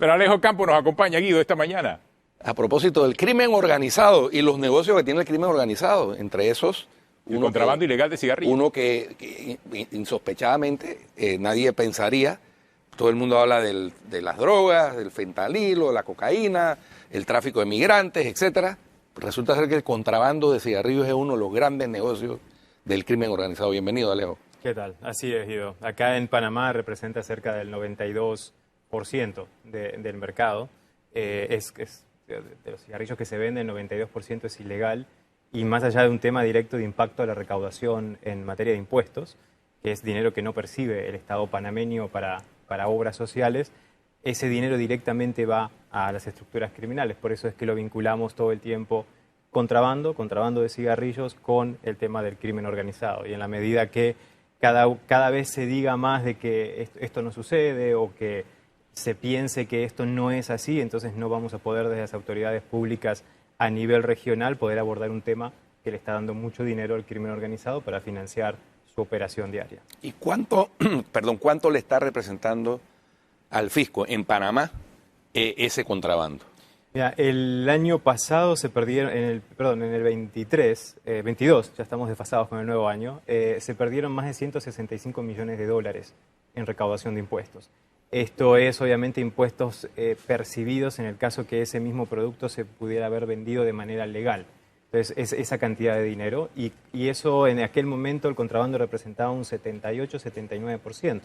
Pero Alejo Campos nos acompaña, Guido, esta mañana. A propósito del crimen organizado y los negocios que tiene el crimen organizado, entre esos... El contrabando ilegal de cigarrillos. Uno que insospechadamente nadie pensaría, todo el mundo habla de las drogas, del fentanilo, la cocaína, el tráfico de migrantes, etcétera. Resulta ser que el contrabando de cigarrillos es uno de los grandes negocios del crimen organizado. Bienvenido, Alejo. ¿Qué tal? Así es, Guido. Acá en Panamá representa cerca del 92% del mercado. De los cigarrillos que se venden, el 92% es ilegal. Y más allá de un tema directo de impacto a la recaudación en materia de impuestos, que es dinero que no percibe el Estado panameño para obras sociales, ese dinero directamente va a las estructuras criminales. Por eso es que lo vinculamos todo el tiempo contrabando de cigarrillos con el tema del crimen organizado. Y en la medida que cada vez se diga más de que esto no sucede o que se piense que esto no es así, entonces no vamos a poder desde las autoridades públicas a nivel regional poder abordar un tema que le está dando mucho dinero al crimen organizado para financiar su operación diaria. ¿Y cuánto le está representando al fisco en Panamá ese contrabando? Mira, el año pasado se perdieron, en el 22, ya estamos desfasados con el nuevo año, se perdieron más de 165 millones de dólares en recaudación de impuestos. Esto es obviamente impuestos percibidos en el caso que ese mismo producto se pudiera haber vendido de manera legal. Entonces, es esa cantidad de dinero y eso en aquel momento el contrabando representaba un 78-79%.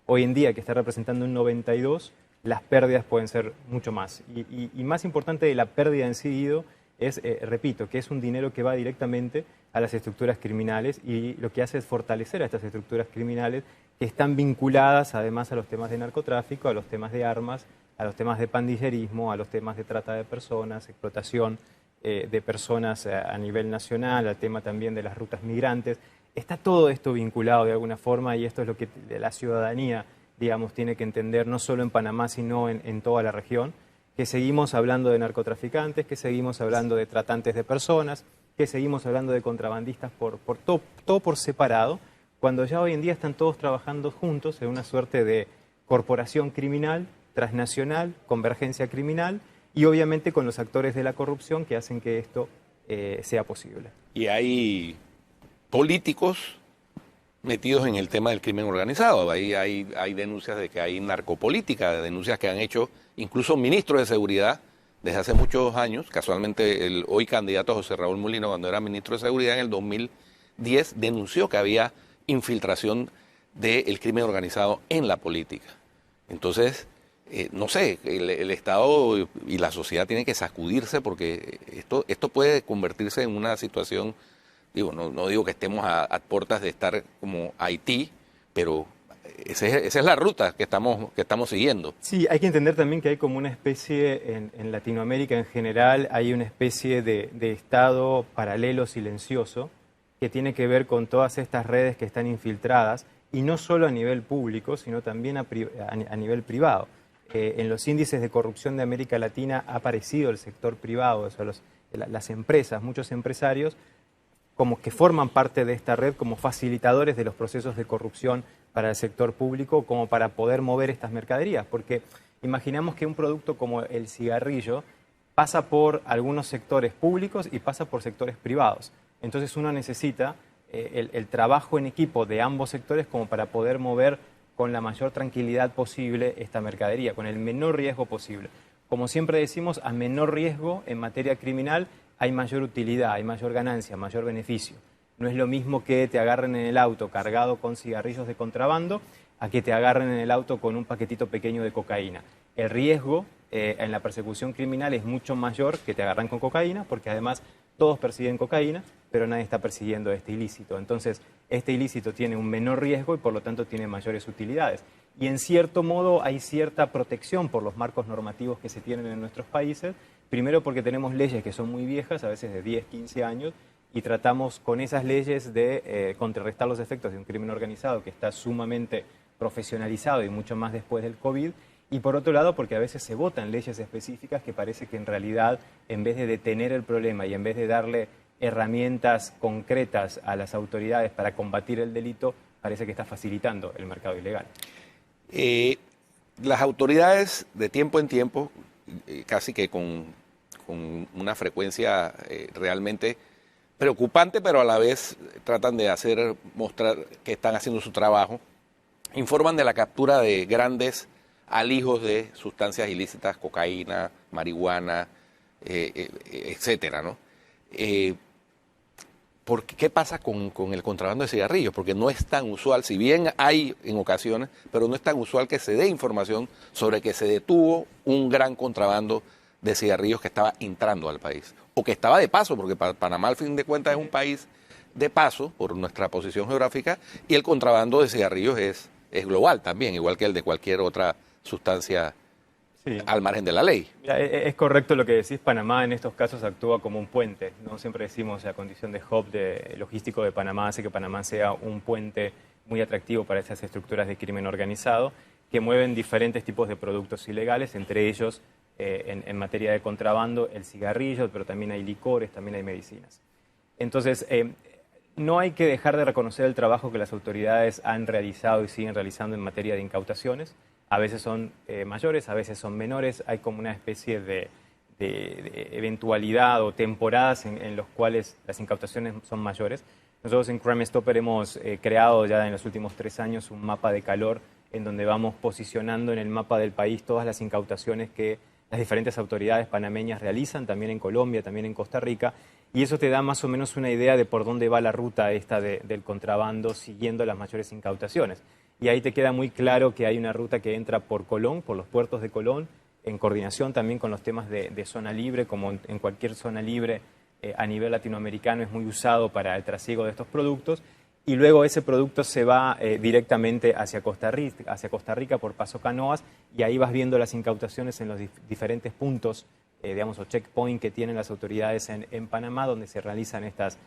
Hoy en día, que está representando un 92%, las pérdidas pueden ser mucho más. Y más importante de la pérdida en sí, Guido, es, repito, que es un dinero que va directamente a las estructuras criminales y lo que hace es fortalecer a estas estructuras criminales que están vinculadas además a los temas de narcotráfico, a los temas de armas, a los temas de pandillerismo, a los temas de trata de personas, explotación de personas a nivel nacional, al tema también de las rutas migrantes. Está todo esto vinculado de alguna forma y esto es lo que la ciudadanía, digamos, tiene que entender no solo en Panamá, sino en toda la región, que seguimos hablando de narcotraficantes, que seguimos hablando de tratantes de personas, que seguimos hablando de contrabandistas todo por separado, cuando ya hoy en día están todos trabajando juntos en una suerte de corporación criminal, transnacional, convergencia criminal y obviamente con los actores de la corrupción que hacen que esto sea posible. Y hay políticos metidos en el tema del crimen organizado. Ahí hay denuncias de que hay narcopolítica, denuncias que han hecho incluso ministros de seguridad desde hace muchos años. Casualmente el hoy candidato José Raúl Mulino, cuando era ministro de seguridad en el 2010, denunció que había infiltración del crimen organizado en la política. Entonces, no sé, el Estado y la sociedad tienen que sacudirse porque esto puede convertirse en una situación, no digo que estemos a puertas de estar como Haití, pero esa es la ruta que estamos siguiendo. Sí, hay que entender también que hay como una especie, en Latinoamérica en general, hay una especie de Estado paralelo silencioso que tiene que ver con todas estas redes que están infiltradas, y no solo a nivel público, sino también a nivel privado. En los índices de corrupción de América Latina ha aparecido el sector privado, o sea, las empresas, muchos empresarios, como que forman parte de esta red como facilitadores de los procesos de corrupción para el sector público, como para poder mover estas mercaderías. Porque imaginamos que un producto como el cigarrillo pasa por algunos sectores públicos y pasa por sectores privados. Entonces uno necesita el trabajo en equipo de ambos sectores como para poder mover con la mayor tranquilidad posible esta mercadería, con el menor riesgo posible. Como siempre decimos, a menor riesgo en materia criminal hay mayor utilidad, hay mayor ganancia, mayor beneficio. No es lo mismo que te agarren en el auto cargado con cigarrillos de contrabando a que te agarren en el auto con un paquetito pequeño de cocaína. El riesgo en la persecución criminal es mucho mayor que te agarran con cocaína, porque además todos persiguen cocaína, pero nadie está persiguiendo este ilícito. Entonces, este ilícito tiene un menor riesgo y por lo tanto tiene mayores utilidades. Y en cierto modo hay cierta protección por los marcos normativos que se tienen en nuestros países, primero porque tenemos leyes que son muy viejas, a veces de 10, 15 años, y tratamos con esas leyes de contrarrestar los efectos de un crimen organizado que está sumamente profesionalizado y mucho más después del COVID. Y por otro lado, porque a veces se votan leyes específicas que parece que en realidad, en vez de detener el problema y en vez de darle herramientas concretas a las autoridades para combatir el delito, parece que está facilitando el mercado ilegal. Las autoridades de tiempo en tiempo, casi que con una frecuencia realmente preocupante, pero a la vez tratan de mostrar que están haciendo su trabajo, informan de la captura de grandes alijos de sustancias ilícitas, cocaína, marihuana, etcétera, ¿no? ¿Qué pasa con el contrabando de cigarrillos? Porque no es tan usual, si bien hay en ocasiones, pero no es tan usual que se dé información sobre que se detuvo un gran contrabando de cigarrillos que estaba entrando al país, o que estaba de paso, porque Panamá al fin de cuentas es un país de paso por nuestra posición geográfica, y el contrabando de cigarrillos es global también, igual que el de cualquier otra sustancia al margen de la ley. Mira, es correcto lo que decís. Panamá en estos casos actúa como un puente, ¿no? Siempre decimos la condición de hub logístico de Panamá hace que Panamá sea un puente muy atractivo para esas estructuras de crimen organizado que mueven diferentes tipos de productos ilegales, entre ellos en materia de contrabando el cigarrillo, pero también hay licores, también hay medicinas. Entonces, no hay que dejar de reconocer el trabajo que las autoridades han realizado y siguen realizando en materia de incautaciones. A veces son mayores, a veces son menores. Hay como una especie de eventualidad o temporadas en los cuales las incautaciones son mayores. Nosotros en Crime Stopper hemos creado ya en los últimos 3 años un mapa de calor en donde vamos posicionando en el mapa del país todas las incautaciones que las diferentes autoridades panameñas realizan, también en Colombia, también en Costa Rica, y eso te da más o menos una idea de por dónde va la ruta esta del contrabando siguiendo las mayores incautaciones. Y ahí te queda muy claro que hay una ruta que entra por Colón, por los puertos de Colón, en coordinación también con los temas de zona libre, como en cualquier zona libre a nivel latinoamericano es muy usado para el trasiego de estos productos, y luego ese producto se va directamente hacia Costa Rica por Paso Canoas, y ahí vas viendo las incautaciones en los diferentes puntos, digamos, o checkpoint que tienen las autoridades en Panamá, donde se realizan estas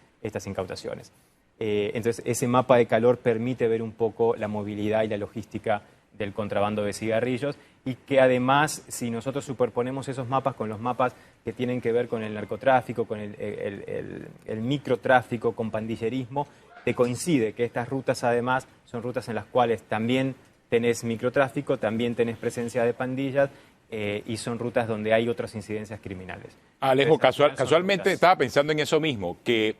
incautaciones. Entonces, ese mapa de calor permite ver un poco la movilidad y la logística del contrabando de cigarrillos, y que además, si nosotros superponemos esos mapas con los mapas que tienen que ver con el narcotráfico, con el microtráfico, con pandillerismo, te coincide que estas rutas además son rutas en las cuales también tenés microtráfico, también tenés presencia de pandillas, y son rutas donde hay otras incidencias criminales. Alejo, casualmente estaba pensando en eso mismo, que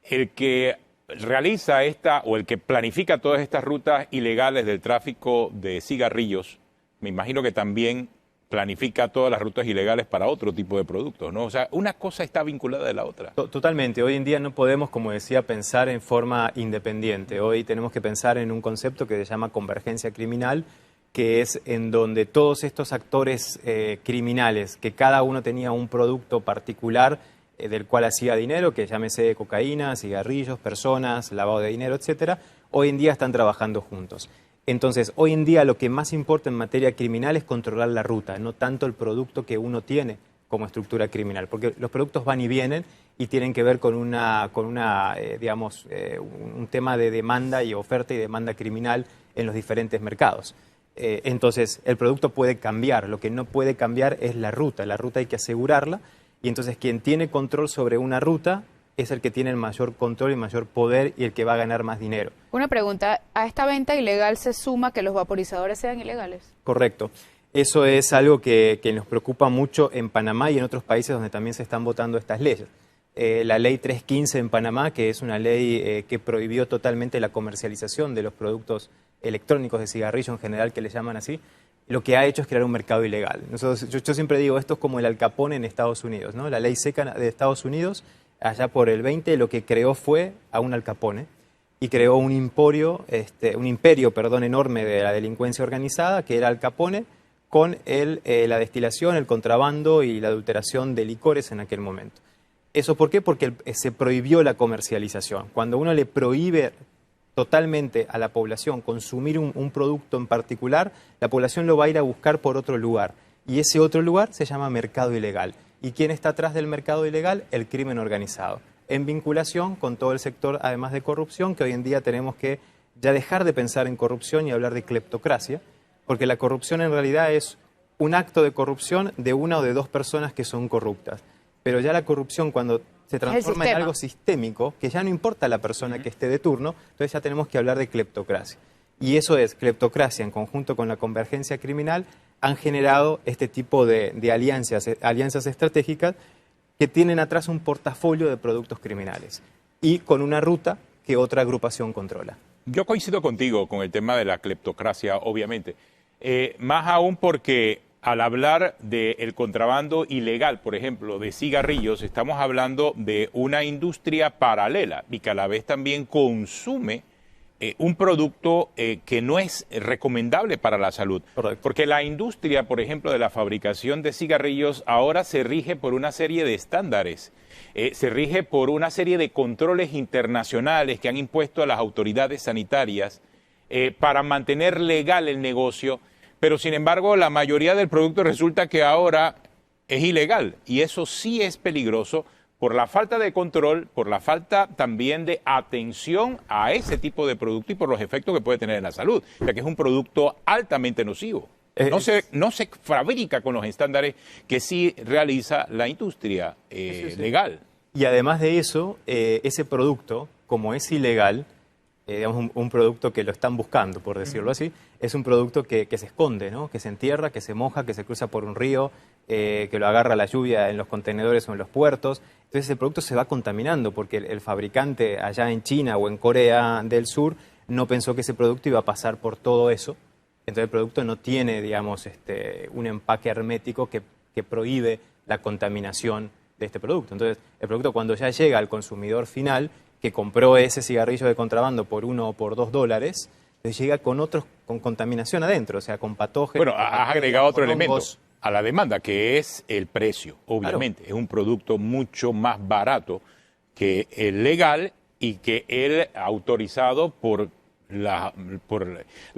el que realiza o el que planifica todas estas rutas ilegales del tráfico de cigarrillos, me imagino que también planifica todas las rutas ilegales para otro tipo de productos, ¿no? O sea, una cosa está vinculada de la otra. Totalmente. Hoy en día no podemos, como decía, pensar en forma independiente. Hoy tenemos que pensar en un concepto que se llama convergencia criminal, que es en donde todos estos actores criminales, que cada uno tenía un producto particular del cual hacía dinero, que llámese cocaína, cigarrillos, personas, lavado de dinero, etcétera, hoy en día están trabajando juntos. Entonces, hoy en día lo que más importa en materia criminal es controlar la ruta, no tanto el producto que uno tiene como estructura criminal, porque los productos van y vienen y tienen que ver con un tema de demanda y oferta y demanda criminal en los diferentes mercados. Entonces, el producto puede cambiar, lo que no puede cambiar es la ruta hay que asegurarla, y entonces quien tiene control sobre una ruta es el que tiene el mayor control y mayor poder y el que va a ganar más dinero. Una pregunta, ¿a esta venta ilegal se suma que los vaporizadores sean ilegales? Correcto. Eso es algo que nos preocupa mucho en Panamá y en otros países donde también se están votando estas leyes. La ley 315 en Panamá, que es una ley que prohibió totalmente la comercialización de los productos electrónicos de cigarrillo en general, que le llaman así, lo que ha hecho es crear un mercado ilegal. Yo siempre digo, esto es como el Al Capone en Estados Unidos, ¿no? La ley seca de Estados Unidos, allá por el 20, lo que creó fue a un Al Capone y creó un imperio enorme de la delincuencia organizada, que era Al Capone, con la destilación, el contrabando y la adulteración de licores en aquel momento. ¿Eso por qué? Porque se prohibió la comercialización. Cuando uno le prohíbe totalmente a la población consumir un producto en particular, la población lo va a ir a buscar por otro lugar. Y ese otro lugar se llama mercado ilegal. ¿Y quién está atrás del mercado ilegal? El crimen organizado, en vinculación con todo el sector, además de corrupción, que hoy en día tenemos que ya dejar de pensar en corrupción y hablar de cleptocracia, porque la corrupción en realidad es un acto de corrupción de una o de dos personas que son corruptas. Pero ya la corrupción, cuando se transforma en algo sistémico, que ya no importa la persona que esté de turno, entonces ya tenemos que hablar de cleptocracia. Y eso es cleptocracia en conjunto con la convergencia criminal, han generado este tipo de alianzas estratégicas que tienen atrás un portafolio de productos criminales y con una ruta que otra agrupación controla. Yo coincido contigo con el tema de la cleptocracia, obviamente. Más aún porque al hablar del contrabando ilegal, por ejemplo, de cigarrillos, estamos hablando de una industria paralela y que a la vez también consume un producto que no es recomendable para la salud. Correcto. Porque la industria, por ejemplo, de la fabricación de cigarrillos ahora se rige por una serie de estándares, se rige por una serie de controles internacionales que han impuesto a las autoridades sanitarias para mantener legal el negocio, pero sin embargo la mayoría del producto resulta que ahora es ilegal y eso sí es peligroso por la falta de control, por la falta también de atención a ese tipo de producto y por los efectos que puede tener en la salud, ya que es un producto altamente nocivo. No se fabrica con los estándares que sí realiza la industria legal. Y además de eso, ese producto, como es ilegal, digamos un producto que lo están buscando, por decirlo así, es un producto que se esconde, ¿no? Que se entierra, que se moja, que se cruza por un río, que lo agarra la lluvia en los contenedores o en los puertos. Entonces el producto se va contaminando porque el fabricante allá en China o en Corea del Sur no pensó que ese producto iba a pasar por todo eso. Entonces el producto no tiene, digamos, un empaque hermético que prohíbe la contaminación de este producto. Entonces el producto cuando ya llega al consumidor final, que compró ese cigarrillo de contrabando por $1 o por $2, entonces llega con contaminación adentro, o sea, con patógenos. Bueno, has agregado otro elemento a la demanda, que es el precio, obviamente. Claro. Es un producto mucho más barato que el legal y que el autorizado por las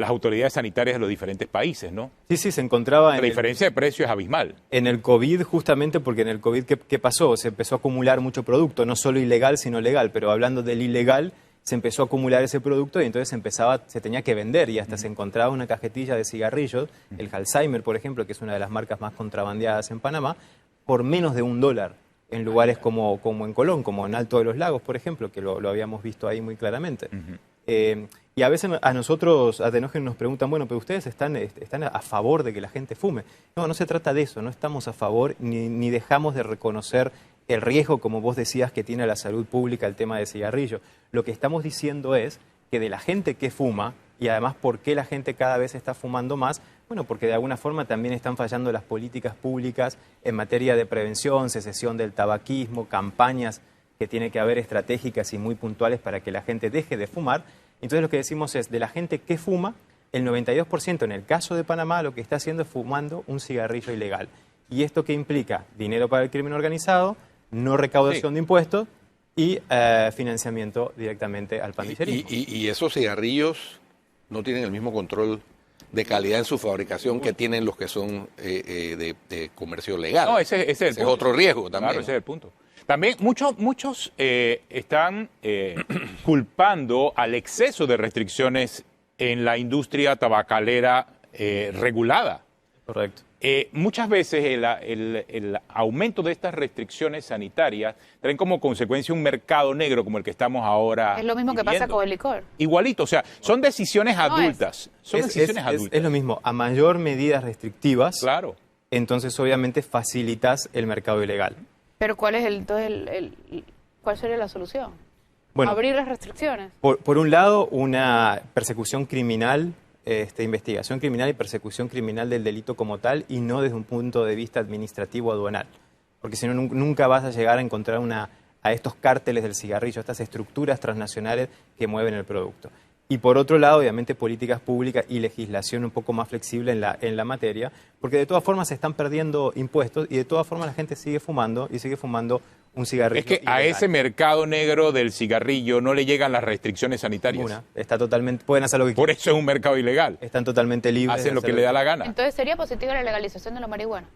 autoridades sanitarias de los diferentes países, ¿no? Sí, se encontraba... La diferencia de precio es abismal. En el COVID, justamente porque en el COVID, ¿qué pasó? Se empezó a acumular mucho producto, no solo ilegal, sino legal, pero hablando del ilegal, se empezó a acumular ese producto y entonces se tenía que vender y hasta se encontraba una cajetilla de cigarrillos, el Alzheimer, por ejemplo, que es una de las marcas más contrabandeadas en Panamá, por menos de $1, en lugares como en Colón, como en Alto de los Lagos, por ejemplo, que lo habíamos visto ahí muy claramente. Y a veces a nosotros, a Atenógenos, nos preguntan, bueno, pero ustedes están a favor de que la gente fume. No se trata de eso, no estamos a favor ni dejamos de reconocer el riesgo, como vos decías, que tiene a la salud pública el tema del cigarrillo. Lo que estamos diciendo es que de la gente que fuma, y además por qué la gente cada vez está fumando más, bueno, porque de alguna forma también están fallando las políticas públicas en materia de prevención, secesión del tabaquismo, campañas que tiene que haber estratégicas y muy puntuales para que la gente deje de fumar. Entonces lo que decimos es, de la gente que fuma, el 92% en el caso de Panamá lo que está haciendo es fumando un cigarrillo ilegal. ¿Y esto qué implica? Dinero para el crimen organizado, no recaudación de impuestos y financiamiento directamente al pandillerismo. Y esos cigarrillos no tienen el mismo control de calidad en su fabricación que tienen los que son de comercio legal. No, ese es otro riesgo también. Claro, ese es el punto. También muchos están culpando al exceso de restricciones en la industria tabacalera regulada. Correcto. Muchas veces el aumento de estas restricciones sanitarias traen como consecuencia un mercado negro como el que estamos ahora. Es lo mismo que pasa con el licor. Igualito, o sea, son decisiones adultas. Es lo mismo, a mayor medidas restrictivas, claro, entonces obviamente facilitas el mercado ilegal. Pero ¿cuál es cuál sería la solución? Bueno, abrir las restricciones. Por un lado, una persecución criminal, investigación criminal y persecución criminal del delito como tal y no desde un punto de vista administrativo aduanal. Porque si no, nunca vas a llegar a encontrar a estos cárteles del cigarrillo, estas estructuras transnacionales que mueven el producto. Y por otro lado, obviamente, políticas públicas y legislación un poco más flexible en la materia, porque de todas formas se están perdiendo impuestos y de todas formas la gente sigue fumando y sigue fumando un cigarrillo. Es que ilegal. A ese mercado negro del cigarrillo no le llegan las restricciones sanitarias. Pueden hacer lo que quieran. Por eso es un mercado ilegal. Están totalmente libres. Hacen lo que le da la gana. Entonces, ¿sería positiva la legalización de la marihuana?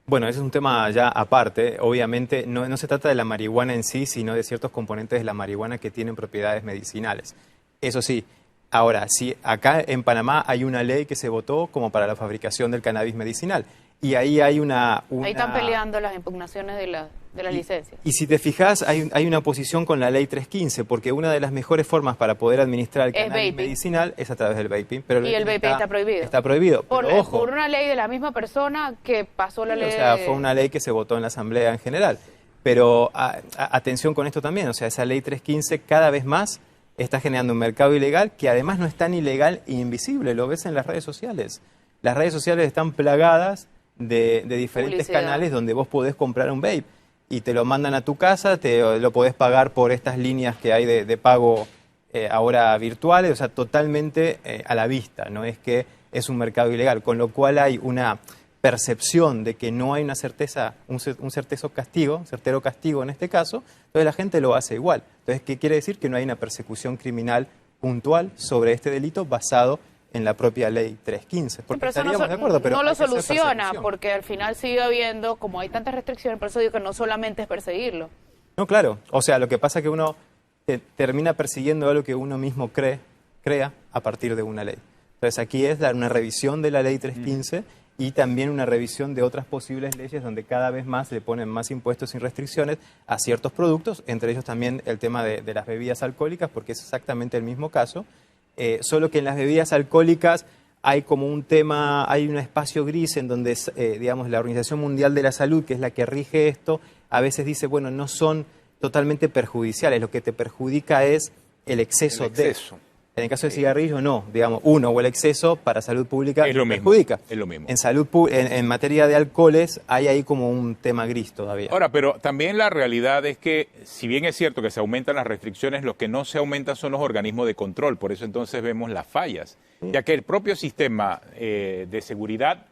Bueno, ese es un tema ya aparte. Obviamente no se trata de la marihuana en sí, sino de ciertos componentes de la marihuana que tienen propiedades medicinales. Eso sí, ahora, si acá en Panamá hay una ley que se votó como para la fabricación del cannabis medicinal. y ahí hay una... Ahí están peleando las impugnaciones de las licencias. Y si te fijas, hay una oposición con la ley 315, porque una de las mejores formas para poder administrar el cannabis medicinal es a través del vaping. Pero y el vaping está prohibido. Está prohibido. Pero, ojo, por una ley de la misma persona que pasó la ley. O sea, fue una ley que se votó en la Asamblea en general. Pero atención con esto también, o sea, esa ley 315 cada vez más está generando un mercado ilegal que además no es tan ilegal e invisible, lo ves en las redes sociales. Las redes sociales están plagadas de diferentes canales donde vos podés comprar un vape y te lo mandan a tu casa, lo podés pagar por estas líneas que hay de pago ahora virtuales, o sea, totalmente a la vista, no es que es un mercado ilegal, con lo cual hay una percepción de que no hay una certeza, un certero castigo en este caso, entonces la gente lo hace igual. Entonces, ¿qué quiere decir? Que no hay una persecución criminal puntual sobre este delito basado en la propia ley 315. Porque pero estaríamos de acuerdo, pero no lo soluciona, porque al final sigue habiendo, como hay tantas restricciones, por eso digo que no solamente es perseguirlo. No, claro. O sea, lo que pasa es que uno termina persiguiendo algo que uno mismo crea a partir de una ley. Entonces, aquí es dar una revisión de la ley 315 y también una revisión de otras posibles leyes donde cada vez más le ponen más impuestos sin restricciones a ciertos productos, entre ellos también el tema de las bebidas alcohólicas, porque es exactamente el mismo caso. Solo que en las bebidas alcohólicas hay como un tema, hay un espacio gris en donde, digamos, la Organización Mundial de la Salud, que es la que rige esto, a veces dice, bueno, no son totalmente perjudiciales, lo que te perjudica es el exceso. En el caso del cigarrillo, no, digamos, o el exceso para salud pública es lo perjudica. Mismo, es lo mismo. En materia de alcoholes hay ahí como un tema gris todavía. Ahora, pero también la realidad es que, si bien es cierto que se aumentan las restricciones, los que no se aumentan son los organismos de control. Por eso entonces vemos las fallas, ya que el propio sistema de seguridad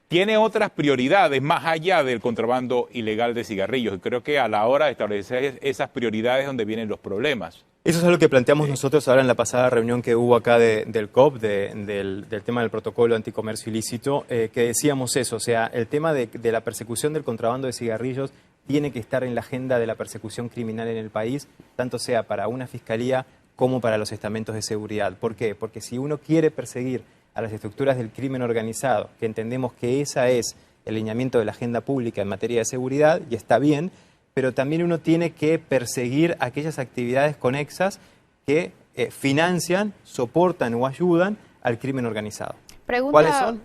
tiene otras prioridades más allá del contrabando ilegal de cigarrillos. Y creo que a la hora de establecer esas prioridades es donde vienen los problemas. Eso es algo que planteamos nosotros ahora en la pasada reunión que hubo acá del COP, del tema del protocolo anticomercio ilícito, que decíamos eso, o sea, el tema de la persecución del contrabando de cigarrillos tiene que estar en la agenda de la persecución criminal en el país, tanto sea para una fiscalía como para los estamentos de seguridad. ¿Por qué? Porque si uno quiere perseguir a las estructuras del crimen organizado, que entendemos que esa es el lineamiento de la agenda pública en materia de seguridad, y está bien, pero también uno tiene que perseguir aquellas actividades conexas que financian, soportan o ayudan al crimen organizado. ¿Cuáles son?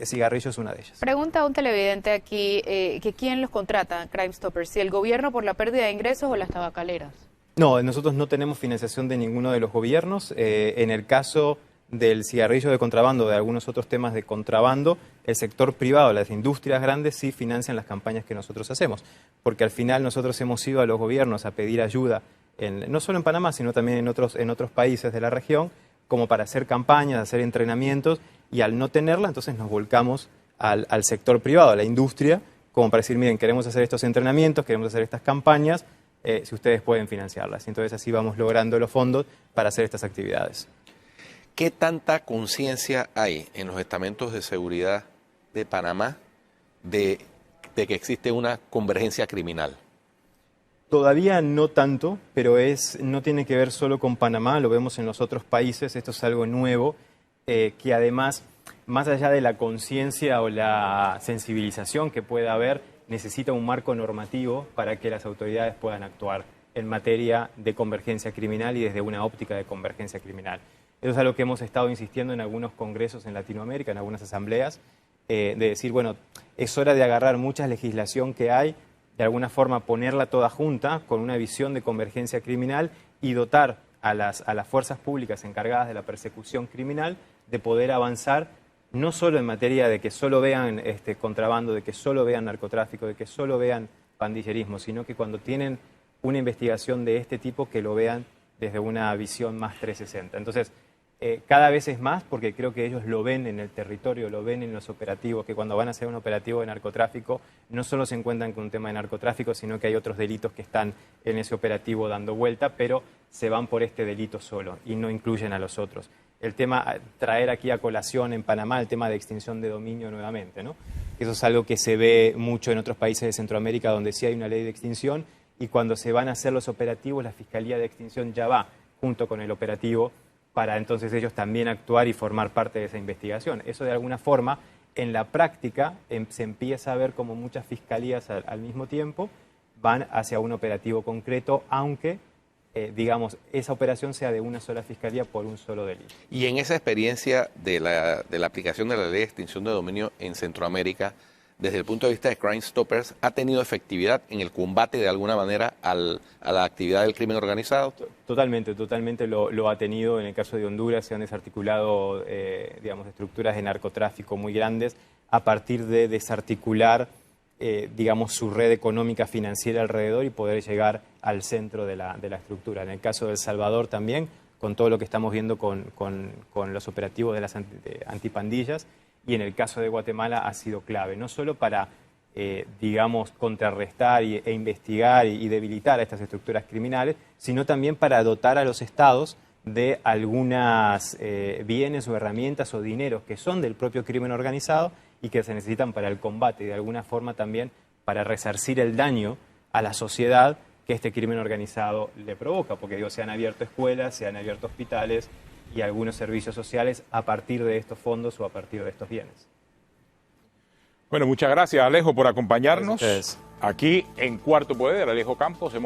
Cigarrillo es una de ellas. Pregunta a un televidente aquí, que ¿quién los contrata, Crime Stoppers? ¿Si el gobierno por la pérdida de ingresos o las tabacaleras? No, nosotros no tenemos financiación de ninguno de los gobiernos. En el caso del cigarrillo de contrabando, de algunos otros temas de contrabando, el sector privado, las industrias grandes sí financian las campañas que nosotros hacemos, porque al final nosotros hemos ido a los gobiernos a pedir ayuda, no solo en Panamá, sino también en otros países de la región, como para hacer campañas, hacer entrenamientos, y al no tenerla, entonces nos volcamos al sector privado, a la industria, como para decir, miren, queremos hacer estos entrenamientos, queremos hacer estas campañas, si ustedes pueden financiarlas. Entonces así vamos logrando los fondos para hacer estas actividades. ¿Qué tanta conciencia hay en los estamentos de seguridad de Panamá de que existe una convergencia criminal? Todavía no tanto, pero no tiene que ver solo con Panamá, lo vemos en los otros países, esto es algo nuevo, que además, más allá de la conciencia o la sensibilización que pueda haber, necesita un marco normativo para que las autoridades puedan actuar en materia de convergencia criminal y desde una óptica de convergencia criminal. Eso es algo que hemos estado insistiendo en algunos congresos en Latinoamérica, en algunas asambleas, de decir, bueno, es hora de agarrar mucha legislación que hay, de alguna forma ponerla toda junta con una visión de convergencia criminal y dotar a las fuerzas públicas encargadas de la persecución criminal de poder avanzar no solo en materia de que solo vean contrabando, de que solo vean narcotráfico, de que solo vean pandillerismo, sino que cuando tienen una investigación de este tipo que lo vean desde una visión más 360. Entonces, cada vez es más porque creo que ellos lo ven en el territorio, lo ven en los operativos, que cuando van a hacer un operativo de narcotráfico no solo se encuentran con un tema de narcotráfico, sino que hay otros delitos que están en ese operativo dando vuelta, pero se van por este delito solo y no incluyen a los otros. El tema, traer aquí a colación en Panamá, el tema de extinción de dominio nuevamente, ¿no? Eso es algo que se ve mucho en otros países de Centroamérica donde sí hay una ley de extinción y cuando se van a hacer los operativos, la Fiscalía de Extinción ya va junto con el operativo para entonces ellos también actuar y formar parte de esa investigación. Eso de alguna forma en la práctica se empieza a ver como muchas fiscalías al mismo tiempo van hacia un operativo concreto, aunque, digamos, esa operación sea de una sola fiscalía por un solo delito. Y en esa experiencia de la aplicación de la ley de extinción de dominio en Centroamérica, desde el punto de vista de Crime Stoppers, ¿ha tenido efectividad en el combate de alguna manera a la actividad del crimen organizado? Totalmente lo ha tenido. En el caso de Honduras se han desarticulado, digamos, estructuras de narcotráfico muy grandes a partir de desarticular, digamos, su red económica financiera alrededor y poder llegar al centro de la estructura. En el caso de El Salvador también, con todo lo que estamos viendo con los operativos de las antipandillas, y en el caso de Guatemala ha sido clave, no solo para, digamos, contrarrestar e investigar y debilitar a estas estructuras criminales, sino también para dotar a los estados de algunas bienes o herramientas o dineros que son del propio crimen organizado y que se necesitan para el combate y de alguna forma también para resarcir el daño a la sociedad que este crimen organizado le provoca, porque digo, se han abierto escuelas, se han abierto hospitales y algunos servicios sociales a partir de estos fondos o a partir de estos bienes. Bueno, muchas gracias, Alejo, por acompañarnos Gracias. aquí en Cuarto Poder. Alejo Campos, hemos